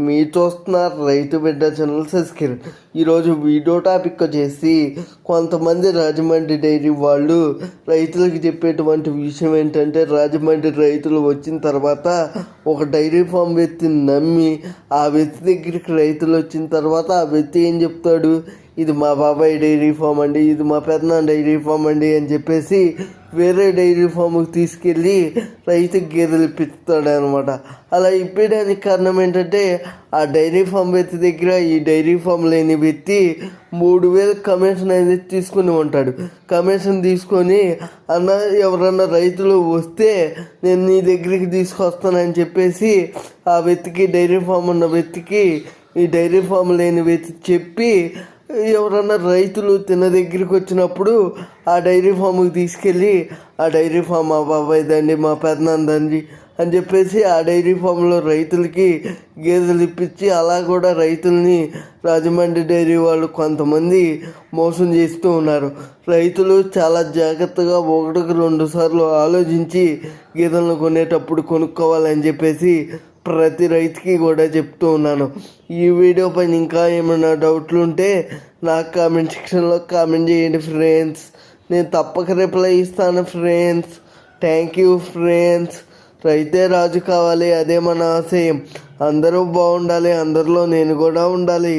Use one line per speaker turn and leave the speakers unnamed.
మీరు చూస్తున్నారు రైతు బిడ్డ ఛానల్ సబ్స్క్రైబ్. ఈరోజు వీడియో టాపిక్ వచ్చేసి కొంతమంది రాజమండ్రి డైరీ వాళ్ళు రైతులకు చెప్పేటువంటి విషయం ఏంటంటే, రాజమండ్రి రైతులు వచ్చిన తర్వాత ఒక డైరీ ఫామ్ వ్యక్తిని నమ్మి ఆ వ్యక్తి దగ్గరికి రైతులు వచ్చిన తర్వాత ఆ వ్యక్తి ఏం చెప్తాడు, ఇది మా బాబాయ్ డైరీ ఫామ్ అండి, ఇది మా పెద్దనాన్న డైరీ ఫామ్ అండి అని చెప్పేసి వేరే డైరీ ఫామ్కి తీసుకెళ్ళి రైతుకి గేదెలు ఇప్పిస్తాడు అనమాట. అలా ఇప్పడానికి కారణం ఏంటంటే, ఆ డైరీ ఫామ్ వ్యక్తి దగ్గర ఈ డైరీ ఫామ్ లేని వ్యక్తి 3,000 కమిషన్ అనేది తీసుకుని ఉంటాడు. కమిషన్ తీసుకొని, అన్న ఎవరన్నా రైతులు వస్తే నేను నీ దగ్గరికి తీసుకొస్తానని చెప్పేసి ఆ వ్యక్తికి, డైరీ ఫామ్ ఉన్న వ్యక్తికి ఈ డైరీ ఫామ్ లేని వ్యక్తి చెప్పి, ఎవరన్నా రైతులు తిన దగ్గరికి వచ్చినప్పుడు ఆ డైరీ ఫామ్కి తీసుకెళ్ళి, ఆ డైరీ ఫామ్ మా బాబాయ్దండి, మా పెద్దనాన్నదండి అని చెప్పేసి ఆ డైరీ ఫామ్లో రైతులకి గేదెలు ఇప్పించి, అలా కూడా రైతుల్ని రాజమండ్రి డైరీ వాళ్ళు కొంతమంది మోసం చేస్తూ ఉన్నారు. రైతులు చాలా జాగ్రత్తగా 1-2 సార్లు ఆలోచించి గేదెలను కొనేటప్పుడు కొనుక్కోవాలని చెప్పేసి ప్రతి రైతుకి కూడా చెప్తూ ఉన్నాను. ఈ వీడియో పైన ఇంకా ఏమైనా డౌట్లు ఉంటే నాకు కామెంట్ సెక్షన్లో కామెంట్ చేయండి ఫ్రెండ్స్. నేను తప్పక రిప్లై ఇస్తాను ఫ్రెండ్స్. Thank you friends. రైతే రాజు కావాలి, అదే మన ఆశయం. అందరూ బాగుండాలి, అందరిలో నేను కూడా ఉండాలి.